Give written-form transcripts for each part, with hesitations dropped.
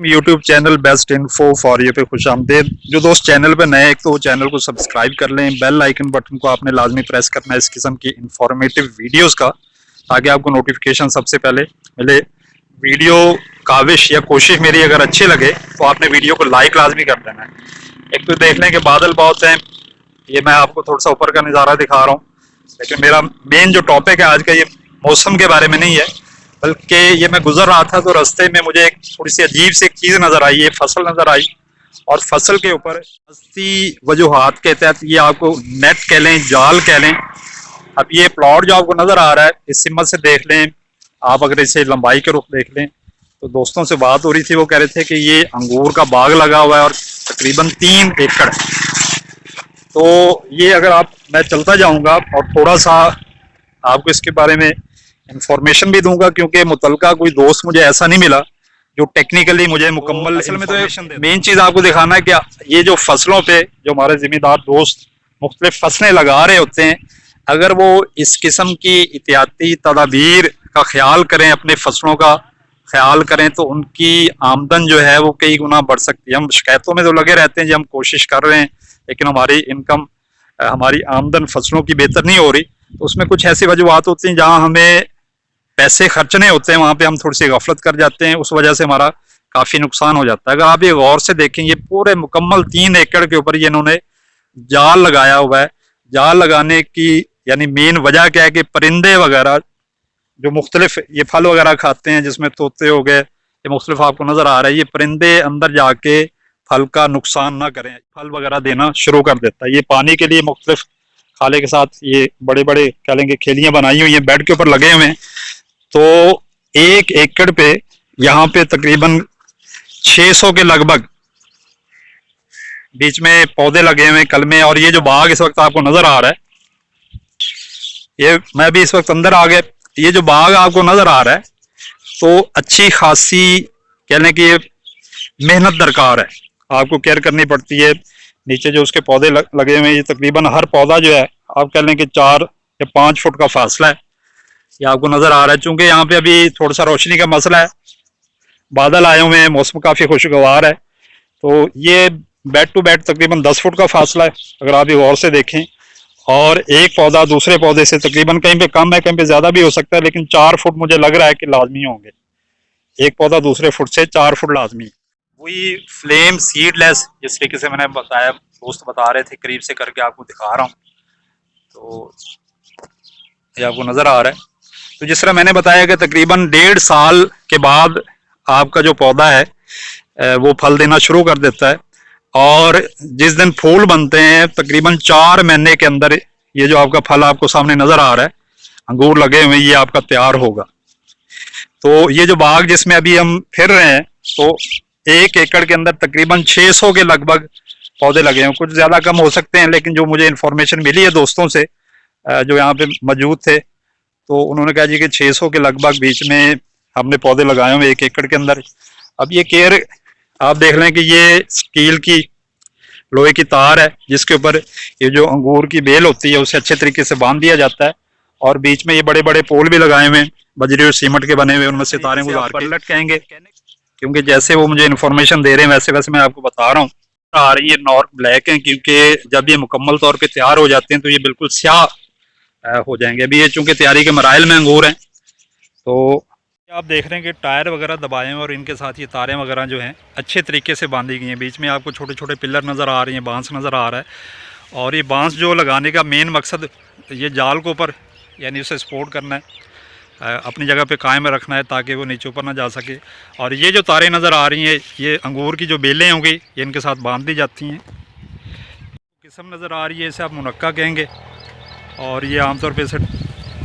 YouTube channel best info for you पे खुश आमदेद। जो दोस्त चैनल पे नए हैं, एक तो वो चैनल को सब्सक्राइब कर लें, बेल आइकन बटन को आपने लाजमी प्रेस करना है इस किस्म की इंफॉर्मेटिव वीडियोस का, ताकि आपको नोटिफिकेशन सबसे पहले मिले। वीडियो काविश या कोशिश मेरी अगर अच्छी लगे तो आपने वीडियो को लाइक लाजमी कर देना है। एक तो देख लें कि बादल बहुत हैं, ये मैं आपको थोड़ा सा ऊपर का नज़ारा दिखा रहा हूँ, लेकिन मेरा मेन जो टॉपिक है आज का ये मौसम के बारे में नहीं है, बल्कि ये मैं गुजर रहा था तो रास्ते में मुझे एक थोड़ी सी अजीब सी एक चीज़ नज़र आई, ये फसल नज़र आई। और फसल के ऊपर 80 वजूहात के तहत ये आपको नेट कह लें, जाल कह लें। अब ये प्लॉट जो आपको नज़र आ रहा है इस सिमत से देख लें आप, अगर इसे लंबाई के रुख देख लें तो दोस्तों से बात हो रही थी, वो कह रहे थे कि ये अंगूर का बाग लगा हुआ है और तकरीबन 3 एकड़। तो ये अगर आप, मैं चलता जाऊंगा और थोड़ा सा आपको इसके बारे में इंफॉर्मेशन भी दूंगा, क्योंकि मुतलका कोई दोस्त मुझे ऐसा नहीं मिला जो टेक्निकली मुझे मुकम्मल। असल में तो मेन चीज़ आपको दिखाना है कि ये जो फसलों पे जो हमारे जिम्मेदार दोस्त मुख्तलिफ फसलें लगा रहे होते हैं, अगर वो इस किस्म की एहतियाती तदाबीर का ख्याल करें, अपने फसलों का ख्याल करें, तो उनकी आमदन जो है वो कई गुना बढ़ सकती है। हम शिकायतों में तो लगे रहते हैं जी, हम कोशिश कर रहे हैं, लेकिन हमारी इनकम, हमारी आमदन फसलों की बेहतर नहीं हो रही। तो उसमें कुछ ऐसी वजूहत होती हैं जहाँ हमें पैसे खर्चने होते हैं, वहाँ पे हम थोड़ी सी गफलत कर जाते हैं, उस वजह से हमारा काफ़ी नुकसान हो जाता है। अगर आप ये गौर से देखें, ये पूरे मुकम्मल 3 एकड़ के ऊपर ये इन्होंने जाल लगाया हुआ है। जाल लगाने की यानी मेन वजह क्या है कि परिंदे वगैरह जो मुख्तलिफ ये फल वगैरह खाते हैं, जिसमें तोते हो गए, ये मुख्तलिफ आपको नज़र आ रहा है, ये परिंदे अंदर जाके फल का नुकसान ना करें, फल वगैरह देना शुरू कर देता है। ये पानी के लिए मुख्तलिफ खाले के साथ ये बड़े बड़े कह लेंगे खेलियां बनाई हुई हैं, बेड के ऊपर लगे हुए हैं। तो 1 एकड़ पे यहाँ पे तकरीबन 600 के लगभग बीच में पौधे लगे हुए हैं, कलमे। और ये जो बाग इस वक्त आपको नजर आ रहा है, ये मैं भी इस वक्त अंदर आ गया, ये जो बाग आपको नजर आ रहा है, तो अच्छी खासी कह लें कि ये मेहनत दरकार है, आपको केयर करनी पड़ती है। नीचे जो उसके पौधे लगे हुए हैं, ये तकरीबन हर पौधा जो है आप कह लें कि 4 या 5 फुट का फासला है, ये आपको नजर आ रहा है। चूंकि यहाँ पे अभी थोड़ा सा रोशनी का मसला है, बादल आए हुए हैं, मौसम काफी खुशगवार है, तो ये बेड टू बेड तकरीबन 10 फुट का फासला है अगर आप ये गौर से देखें। और एक पौधा दूसरे पौधे से तकरीबन कहीं पे कम है, कहीं पे ज्यादा भी हो सकता है, लेकिन 4 फुट मुझे लग रहा है कि लाजमी होंगे। एक पौधा दूसरे फुट से 4 फुट लाजमी। वही फ्लेम सीडलेस जिस तरीके से मैंने बताया, दोस्त बता रहे थे, करीब से करके आपको दिखा रहा हूँ, तो ये आपको नजर आ रहा है। तो जिस तरह मैंने बताया कि तकरीबन 1.5 साल के बाद आपका जो पौधा है वो फल देना शुरू कर देता है, और जिस दिन फूल बनते हैं तकरीबन 4 महीने के अंदर ये जो आपका फल आपको सामने नजर आ रहा है, अंगूर लगे हुए, ये आपका तैयार होगा। तो ये जो बाग जिसमें अभी हम फिर रहे हैं, तो 1 एकड़ के अंदर तकरीबन 600 के लगभग पौधे लगे हैं। कुछ ज्यादा कम हो सकते हैं, लेकिन जो मुझे इन्फॉर्मेशन मिली है दोस्तों से जो यहाँ पे मौजूद थे, तो उन्होंने कहा जी कि 600 के लगभग बीच में हमने पौधे लगाए हुए 1 एकड़ के अंदर। अब ये केयर आप देख रहे हैं कि ये स्टील की, लोहे की तार है, जिसके ऊपर ये जो अंगूर की बेल होती है उसे अच्छे तरीके से बांध दिया जाता है, और बीच में ये बड़े बड़े पोल भी लगाए हुए हैं, बजरी और सीमेंट के बने हुए, उनमें से तारें गुजार के पल्लट कहेंगे, क्योंकि जैसे वो मुझे इन्फॉर्मेशन दे रहे हैं वैसे वैसे मैं आपको बता रहा हूँ। आ रही है नॉर्थ ब्लैक है, क्योंकि जब ये मुकम्मल तौर पे तैयार हो जाते हैं तो ये बिल्कुल स्याह हो जाएंगे। अभी ये चूंकि तैयारी के मराइल में अंगूर हैं, तो आप देख रहे हैं कि टायर वगैरह दबाए हैं और इनके साथ ये तारें वगैरह जो हैं अच्छे तरीके से बांधी गई हैं। बीच में आपको छोटे छोटे पिलर नज़र आ रही हैं, बांस नज़र आ रहा है। और ये बांस जो लगाने का मेन मकसद ये जाल को ऊपर यानी उसे सपोर्ट करना है, अपनी जगह पे कायम रखना है, ताकि वो नीचे ऊपर ना जा सके। और ये जो तारें नज़र आ रही हैं, ये अंगूर की जो बेलें होंगी ये इनके साथ बांध दी जाती हैं। किस्म नज़र आ रही है, इसे आप मुनक्का कहेंगे, और ये आमतौर पर इसे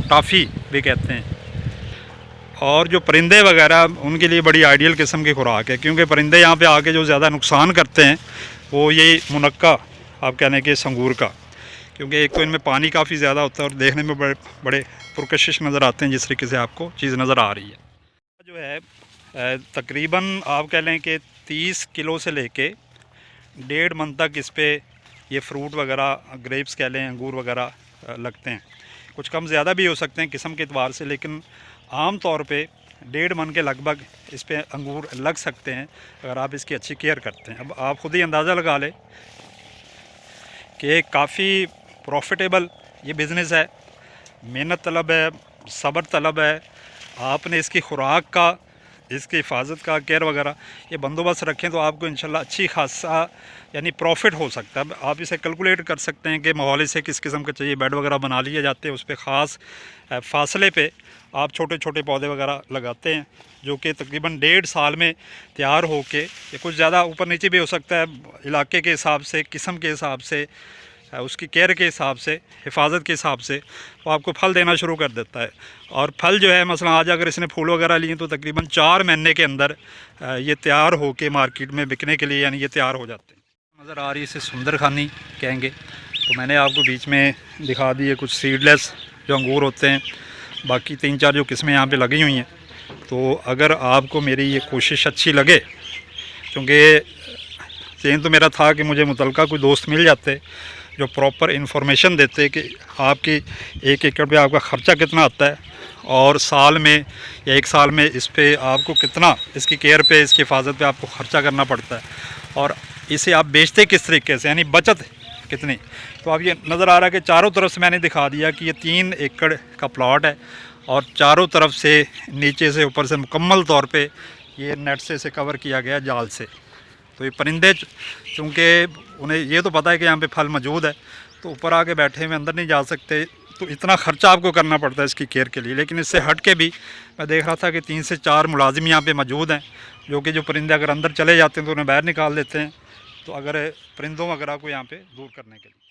टाफ़ी भी कहते हैं। और जो परिंदे वगैरह उनके लिए बड़ी आइडियल किस्म की खुराक है, क्योंकि परिंदे यहाँ पे आके जो ज़्यादा नुकसान करते हैं वो ये मुनक्का आप कहने के संगूर का, क्योंकि एक तो इनमें पानी काफ़ी ज़्यादा होता है और देखने में बड़े बड़े पुरकशिश नज़र आते हैं, जिस तरीके से आपको चीज़ नज़र आ रही है। जो है तकरीबन आप कह लें कि 30 किलो से लेके 1.5 मन तक इस पर ये फ्रूट वगैरह, ग्रेप्स कह लें, अंगूर वगैरह लगते हैं। कुछ कम ज़्यादा भी हो सकते हैं किस्म के एतबार से, लेकिन आम तौर पे 1.5 मन के लगभग इस पे अंगूर लग सकते हैं अगर आप इसकी अच्छी केयर करते हैं। अब आप खुद ही अंदाज़ा लगा लें कि काफ़ी प्रॉफिटेबल ये बिज़नेस है, मेहनत तलब है, सब्र तलब है। आपने इसकी खुराक का, इसकी हिफाजत का, केयर वगैरह ये बंदोबस्त रखें तो आपको इंशाल्लाह अच्छी खासा यानी प्रॉफिट हो सकता है। आप इसे कैलकुलेट कर सकते हैं कि माहौल से किस किस्म का चाहिए। बेड वगैरह बना लिए जाते हैं, उस पर ख़ास फासले पे आप छोटे छोटे पौधे वगैरह लगाते हैं जो कि तकरीबन 1.5 साल में तैयार हो के, ये कुछ ज़्यादा ऊपर नीचे भी हो सकता है इलाके के हिसाब से, किस्म के हिसाब से, उसकी केयर के हिसाब से, हिफाजत के हिसाब से वो आपको फल देना शुरू कर देता है। और फल जो है मसलन आज अगर इसने फूल वगैरह लिए तो तकरीबन 4 महीने के अंदर ये तैयार हो के मार्केट में बिकने के लिए यानी ये तैयार हो जाते हैं। नज़र आ रही है इसे सुंदर खानी कहेंगे। तो मैंने आपको बीच में दिखा दी है कुछ सीडलेस जो अंगूर होते हैं, बाकी 3-4 जो किस्में यहाँ पे लगी हुई हैं। तो अगर आपको मेरी ये कोशिश अच्छी लगे, क्योंकि चेन तो मेरा था कि मुझे मुतलका कोई दोस्त मिल जाते जो प्रॉपर इन्फॉर्मेशन देते कि आपकी 1 एकड़ पे आपका ख़र्चा कितना आता है और साल में या 1 साल में इस पे आपको कितना, इसकी केयर पे, इसकी हिफाजत पे आपको ख़र्चा करना पड़ता है और इसे आप बेचते किस तरीके से, यानी बचत कितनी। तो अब ये नज़र आ रहा है कि चारों तरफ से मैंने दिखा दिया कि ये 3 एकड़ का प्लॉट है और चारों तरफ से नीचे से ऊपर से मुकम्मल तौर पे ये नेट से इसे कवर किया गया जाल से। तो ये परिंदे चूँकि उन्हें ये तो पता है कि यहाँ पे फल मौजूद है तो ऊपर आके बैठे हुए अंदर नहीं जा सकते, तो इतना ख़र्चा आपको करना पड़ता है इसकी केयर के लिए। लेकिन इससे हट के भी मैं देख रहा था कि 3 से 4 मुलाजिम यहाँ पे मौजूद हैं जो कि जो परिंदे अगर अंदर चले जाते हैं तो उन्हें बाहर निकाल देते हैं, तो अगर परिंदों वगैरह को यहाँ पे दूर करने के लिए।